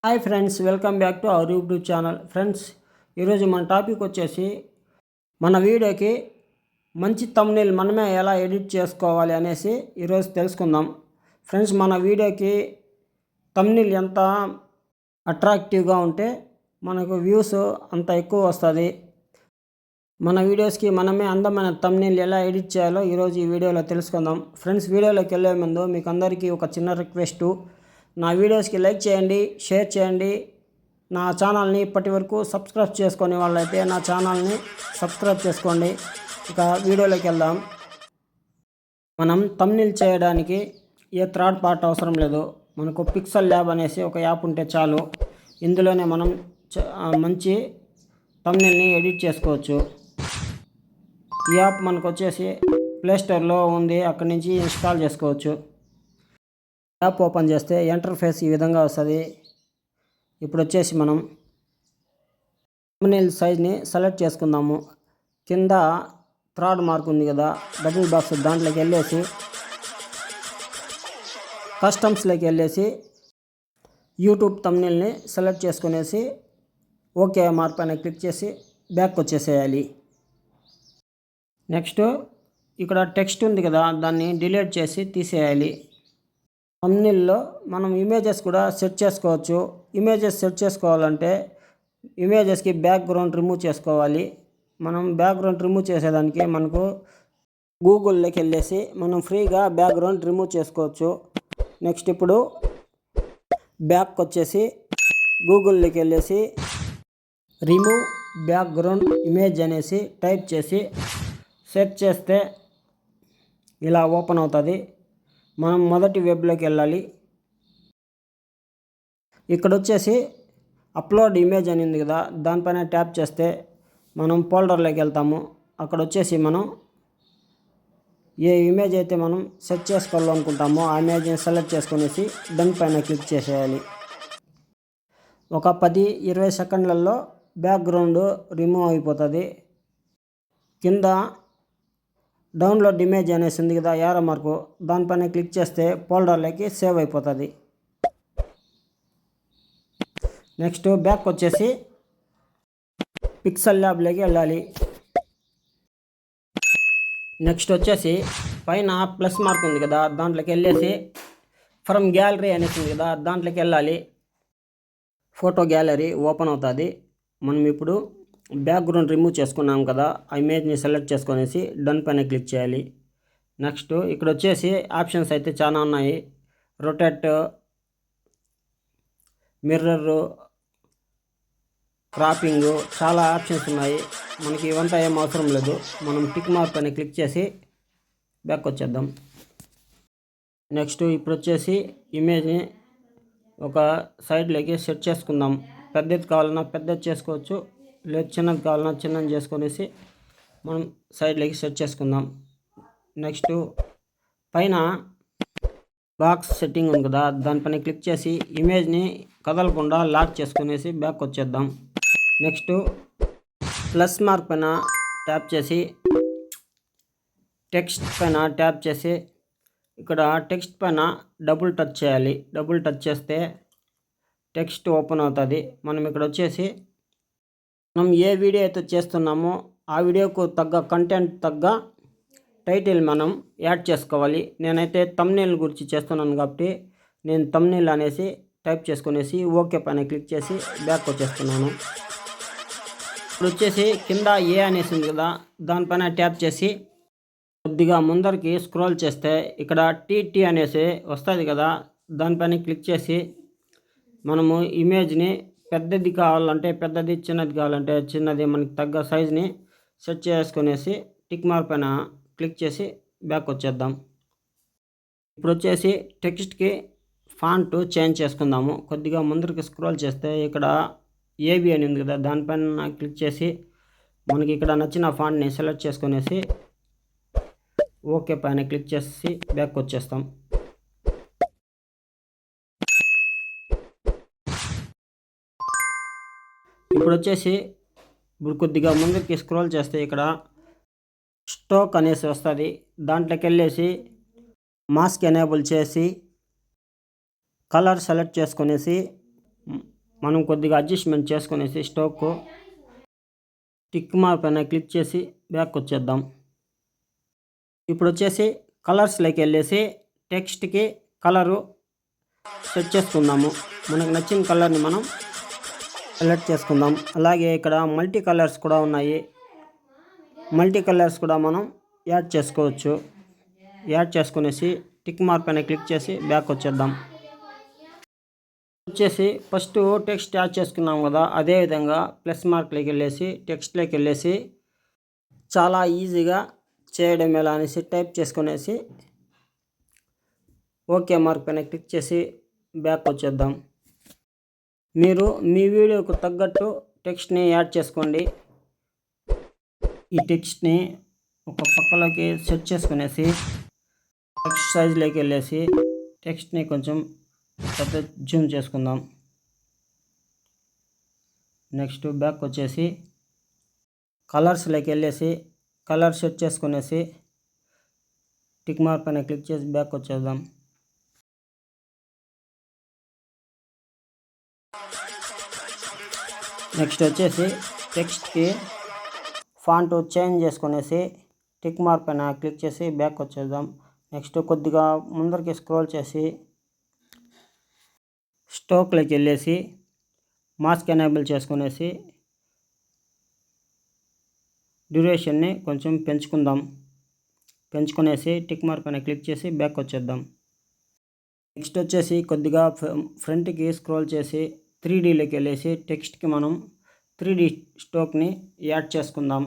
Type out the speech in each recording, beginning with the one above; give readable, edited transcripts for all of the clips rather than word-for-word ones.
Hi friends, welcome back to our YouTube channel. Friends, ఈరోజు మన topic వచ్చేసి మన వీడియోకి మంచి థంబ్నెయిల్ మనమే ఎలా ఎడిట్ చేసుకోవాలి అనేసి ఈరోజు తెలుసుకుందాం. ఫ్రెండ్స్, మన వీడియోకి థంబ్నెయిల్ ఎంత అట్రాక్టివ్గా ఉంటే మనకు వ్యూస్ అంత ఎక్కువ వస్తుంది. మన వీడియోస్కి మనమే అందమైన థంబ్నెయిల్ ఎలా ఎడిట్ చేయాలో ఈరోజు ఈ వీడియోలో తెలుసుకుందాం. ఫ్రెండ్స్, వీడియోలోకి వెళ్ళే ముందు మీకు అందరికీ ఒక చిన్న రిక్వెస్టు, నా వీడియోస్కి లైక్ చేయండి, షేర్ చేయండి. నా ఛానల్ని ఇప్పటి వరకు సబ్స్క్రైబ్ చేసుకునే వాళ్ళైతే నా ఛానల్ని సబ్స్క్రైబ్ చేసుకోండి. ఇక వీడియోలోకి వెళ్దాం. మనం థంబ్నెయిల్ చేయడానికి ఏ థర్డ్ పార్ట్ అవసరం లేదు. మనకు పిక్సెల్ ల్యాబ్ అనేసి ఒక యాప్ ఉంటే చాలు. ఇందులోనే మనం మంచి థంబ్నెయిల్ని ఎడిట్ చేసుకోవచ్చు. ఈ యాప్ మనకు వచ్చేసి ప్లేస్టోర్లో ఉంది, అక్కడి నుంచి ఇన్స్టాల్ చేసుకోవచ్చు. యాప్ ఓపెన్ చేస్తే ఇంటర్ఫేస్ ఈ విధంగా వస్తుంది. ఇప్పుడు వచ్చేసి మనం థంబ్నెయిల్ సైజ్ని సెలెక్ట్ చేసుకుందాము. కింద థర్డ్ మార్క్ ఉంది కదా, డబుల్ బాక్స్, దాంట్లోకి వెళ్ళేసి కస్టమ్స్లోకి వెళ్ళేసి యూట్యూబ్ థంబ్నెయిల్ని సెలెక్ట్ చేసుకునేసి ఓకే మార్క్ పైన క్లిక్ చేసి బ్యాక్ వచ్చేసేయాలి. నెక్స్ట్ ఇక్కడ టెక్స్ట్ ఉంది కదా, దాన్ని డిలీట్ చేసి తీసేయాలి. థంబ్నెయిల్లో మనం ఇమేజెస్ కూడా సెట్ చేసుకోవచ్చు. ఇమేజెస్ సెట్ చేసుకోవాలంటే ఇమేజెస్కి బ్యాక్గ్రౌండ్ రిమూవ్ చేసుకోవాలి. మనం బ్యాక్గ్రౌండ్ రిమూవ్ చేసేదానికి మనకు గూగుల్లోకి వెళ్ళేసి మనం ఫ్రీగా బ్యాక్గ్రౌండ్ రిమూవ్ చేసుకోవచ్చు. నెక్స్ట్ ఇప్పుడు బ్యాక్ వచ్చేసి గూగుల్లోకి వెళ్ళేసి రిమూవ్ బ్యాక్గ్రౌండ్ ఇమేజ్ అనేసి టైప్ చేసి సెర్చ్ చేస్తే ఇలా ఓపెన్ అవుతుంది. మనం మొదటి వెబ్లోకి వెళ్ళాలి. ఇక్కడ వచ్చేసి అప్లోడ్ ఇమేజ్ అని ఉంది కదా, దానిపైన ట్యాప్ చేస్తే మనం ఫోల్డర్లోకి వెళ్తాము. అక్కడ వచ్చేసి మనం ఏ ఇమేజ్ అయితే మనం సెట్ చేసుకోవాలనుకుంటామో ఆ ఇమేజ్ని సెలెక్ట్ చేసుకునేసి దానిపైన క్లిక్ చేసేయాలి. ఒక 10-20 సెకండ్లలో బ్యాక్గ్రౌండ్ రిమూవ్ అయిపోతుంది. కింద డౌన్లోడ్ ఇమేజ్ అనేసి ఉంది కదా, యారో మార్కు, దానిపైన క్లిక్ చేస్తే ఫోల్డర్లోకి సేవ్ అయిపోతుంది. నెక్స్ట్ బ్యాక్ వచ్చేసి పిక్సెల్ ల్యాబ్లోకి వెళ్ళాలి. నెక్స్ట్ వచ్చేసి పైన ప్లస్ మార్క్ ఉంది కదా, దాంట్లోకి వెళ్ళేసి ఫ్రమ్ గ్యాలరీ అనేసి ఉంది కదా, దాంట్లోకి వెళ్ళాలి. ఫోటో గ్యాలరీ ఓపెన్ అవుతుంది. మనం ఇప్పుడు బ్యాక్గ్రౌండ్ రిమూవ్ చేసుకున్నాం కదా, ఆ ఇమేజ్ని సెలెక్ట్ చేసుకునేసి డన్ పైన క్లిక్ చేయాలి. నెక్స్ట్ ఇక్కడ వచ్చేసి ఆప్షన్స్ అయితే చాలా ఉన్నాయి. రొటేట్, మిర్రర్, క్రాపింగ్, చాలా ఆప్షన్స్ ఉన్నాయి. మనకి ఇవంతా ఏం అవసరం లేదు. మనం టిక్ మార్క్ పైన క్లిక్ చేసి బ్యాక్ వచ్చేద్దాం. నెక్స్ట్ ఇప్పుడు వచ్చేసి ఇమేజ్ని ఒక సైడ్లోకి సెట్ చేసుకుందాం. పెద్దది కావాలన్నా పెద్దది చేసుకోవచ్చు, లేదు చిన్నది కావాలన్నా చిన్నది చేసుకునేసి మనం సైడ్లోకి సెట్ చేసుకుందాం. నెక్స్ట్ పైన బాక్స్ సెట్టింగ్ ఉంది కదా, దానిపైన క్లిక్ చేసి ఇమేజ్ని కదలకుండా లాక్ చేసుకునేసి బ్యాక్ వచ్చేద్దాం. నెక్స్ట్ ప్లస్ మార్క్ పైన ట్యాప్ చేసి టెక్స్ట్ పైన ట్యాప్ చేసి ఇక్కడ టెక్స్ట్ పైన డబుల్ టచ్ చేయాలి. డబుల్ టచ్ చేస్తే టెక్స్ట్ ఓపెన్ అవుతుంది. మనం ఇక్కడ వచ్చేసి మనం ఏ వీడియో అయితే చేస్తున్నామో ఆ వీడియోకు తగ్గ కంటెంట్ తగ్గ టైటిల్ మనం యాడ్ చేసుకోవాలి. నేనైతే థంబ్నెయిల్ గురించి చేస్తున్నాను కాబట్టి నేను థంబ్నెయిల్ అనేసి టైప్ చేసుకునేసి ఓకే పైన క్లిక్ చేసి బ్యాక్ వచ్చేస్తున్నాను. ఇప్పుడు వచ్చేసి కింద ఏ అనేసి ఉంది కదా, దానిపైన ట్యాప్ చేసి కొద్దిగా ముందరికి స్క్రోల్ చేస్తే ఇక్కడ టీటీ అనేసి వస్తుంది కదా, దానిపైన క్లిక్ చేసి మనము ఇమేజ్ని పెద్దది కావాలంటే పెద్దది, చిన్నది కావాలంటే చిన్నది, మనకి తగ్గ సైజ్ని సెట్ చేసుకునేసి టిక్ మార్క్ పైన క్లిక్ చేసి బ్యాక్ వచ్చేద్దాం. ఇప్పుడు వచ్చేసి టెక్స్ట్కి ఫాంట్ చేంజ్ చేసుకుందాము. కొద్దిగా ముందరికి స్క్రోల్ చేస్తే ఇక్కడ ఏబి అని ఉంది కదా, దానిపైన క్లిక్ చేసి మనకి ఇక్కడ నచ్చిన ఫాంట్ని సెలెక్ట్ చేసుకునేసి ఓకే పైన క్లిక్ చేసి బ్యాక్ వచ్చేస్తాం. ఇప్పుడు వచ్చేసి కొద్దిగా ముందుకి స్క్రోల్ చేస్తే ఇక్కడ స్టోక్ అనేసి వస్తుంది. దాంట్లోకి వెళ్ళేసి మాస్క్ ఎనేబుల్ చేసి కలర్ సెలెక్ట్ చేసుకునేసి మనం కొద్దిగా అడ్జస్ట్మెంట్ చేసుకునేసి స్టోక్ టిక్ మార్క్ పైన క్లిక్ చేసి బ్యాక్ వచ్చేద్దాం. ఇప్పుడు వచ్చేసి కలర్స్లోకి వెళ్ళేసి టెక్స్ట్కి కలరు సెట్ చేసుకుందాము. మనకు నచ్చిన కలర్ని మనం సెలెక్ట్ చేసుకుందాం. అలాగే ఇక్కడ మల్టీ కలర్స్ కూడా ఉన్నాయి. మల్టీ కలర్స్ కూడా మనం యాడ్ చేసుకోవచ్చు. యాడ్ చేసుకునేసి టిక్ మార్క్ పైన క్లిక్ చేసి బ్యాక్ వచ్చేద్దాం. వచ్చేసి ఫస్ట్ టెక్స్ట్ యాడ్ చేసుకున్నాం కదా, అదేవిధంగా ప్లస్ మార్క్లోకి వెళ్ళేసి టెక్స్ట్లోకి వెళ్ళేసి చాలా ఈజీగా చేయడం ఎలా అనేసి టైప్ చేసుకునేసి ఓకే మార్క్ పైన క్లిక్ చేసి బ్యాక్ వచ్చేద్దాం. మీరు మీ వీడియోకు తగ్గట్టు టెక్స్ట్ని యాడ్ చేసుకోండి. ఈ టెక్స్ట్ని ఒక పక్కలోకి సెట్ చేసుకునేసి టెక్స్ట్ సైజ్లోకి వెళ్ళేసి టెక్స్ట్ని కొంచెం పెద్ద జూమ్ చేసుకుందాం. నెక్స్ట్ బ్యాక్ వచ్చేసి కలర్స్లోకి వెళ్ళేసి కలర్ సెట్ చేసుకునేసి టిక్ మార్క్ పైన క్లిక్ చేసి బ్యాక్ వచ్చేద్దాం. నెక్స్ట్ వచ్చేసి టెక్స్ట్కి ఫాంట్ చేంజ్ చేసుకునేసి టిక్ మార్క్ పైన క్లిక్ చేసి బ్యాక్ వచ్చేద్దాం. నెక్స్ట్ కొద్దిగా ముందరికి స్క్రోల్ చేసి స్టోక్లోకి వెళ్ళేసి మాస్క్ ఎనేబుల్ చేసుకునేసి డ్యూరేషన్ని కొంచెం పెంచుకునేసి టిక్ మార్క్ పైన క్లిక్ చేసి బ్యాక్ వచ్చేద్దాం. నెక్స్ట్ వచ్చేసి కొద్దిగా ఫ్రంట్కి స్క్రోల్ చేసి 3Dలోకి వెళ్ళేసి టెక్స్ట్కి మనం 3D స్టోక్ని యాడ్ చేసుకుందాం.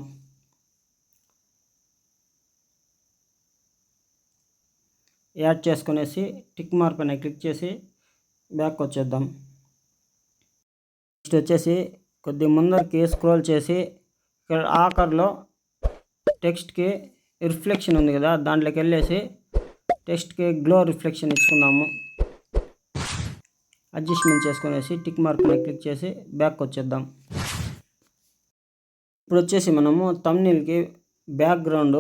యాడ్ చేసుకునేసి టిక్ మార్క్ పైన క్లిక్ చేసి బ్యాక్ వచ్చేద్దాం. నెక్స్ట్ వచ్చేసి కొద్ది ముందరికి స్క్రోల్ చేసి ఇక్కడ ఆఖర్లో టెక్స్ట్కి రిఫ్లెక్షన్ ఉంది కదా, దాంట్లోకి వెళ్ళేసి టెక్స్ట్కి గ్లో రిఫ్లెక్షన్ ఇచ్చుకుందాము. అడ్జస్ట్మెంట్ చేసుకునేసి టిక్ మార్క్ పైన క్లిక్ చేసి బ్యాక్ వచ్చేద్దాం. ఇప్పుడు వచ్చేసి మనము థంబ్నెయిల్కి బ్యాక్గ్రౌండ్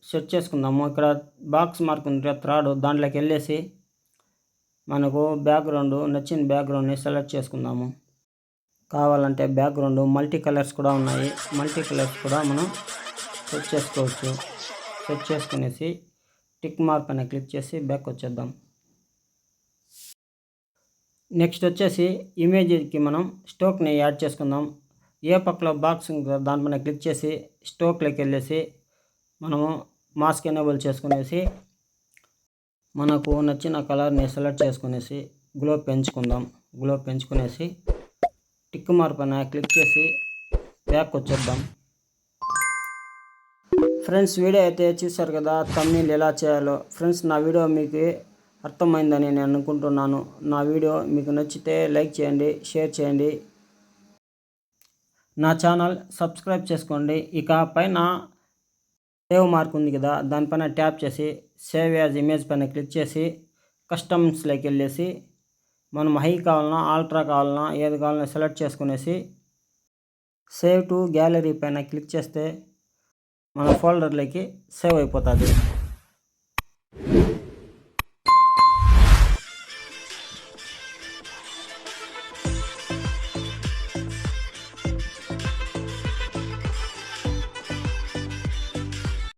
సెట్ చేసుకుందాము. ఇక్కడ బాక్స్ మార్క్ ఉంది థర్డ్, దాంట్లోకి వెళ్ళేసి మనకు బ్యాక్గ్రౌండ్ నచ్చిన బ్యాక్గ్రౌండ్ని సెలెక్ట్ చేసుకుందాము. కావాలంటే బ్యాక్గ్రౌండ్ మల్టీ కలర్స్ కూడా ఉన్నాయి. మల్టీ కలర్స్ కూడా మనం సెట్ చేసుకోవచ్చు. సెట్ చేసుకునేసి టిక్ మార్క్ పైన క్లిక్ చేసి బ్యాక్ వచ్చేద్దాం. నెక్స్ట్ వచ్చేసి ఇమేజ్కి మనం స్టోక్ని యాడ్ చేసుకుందాం. ఏ పక్కలో బాక్స్ ఉందో దానిపైన క్లిక్ చేసి స్టోక్లోకి వెళ్ళేసి మనము మాస్క్ ఎనేబుల్ చేసుకునేసి మనకు నచ్చిన కలర్ని సెలెక్ట్ చేసుకునేసి గ్లో పెంచుకునేసి టిక్ మార్క్ పైన క్లిక్ చేసి బ్యాక్ వచ్చేద్దాం. ఫ్రెండ్స్, వీడియో అయితే చూశారు కదా, థంబ్నెయిల్ ఎలా చేయాలో. ఫ్రెండ్స్, నా వీడియో మీకు అర్థమైందని నేను అనుకుంటున్నాను. నా వీడియో మీకు నచ్చితే లైక్ చేయండి, షేర్ చేయండి, నా ఛానల్ సబ్స్క్రైబ్ చేసుకోండి. ఇక పైన సేవ్ మార్క్ ఉంది కదా, దానిపైన ట్యాప్ చేసి సేవ్ యాజ్ ఇమేజ్ పైన క్లిక్ చేసి కస్టమ్స్లోకి వెళ్ళేసి మనం హై కావాలన్నా ఆల్ట్రా కావాలన్నా ఏది కావాలన్నా సెలెక్ట్ చేసుకునేసి సేవ్ టు గ్యాలరీ పైన క్లిక్ చేస్తే మన ఫోల్డర్లోకి సేవ్ అయిపోతుంది.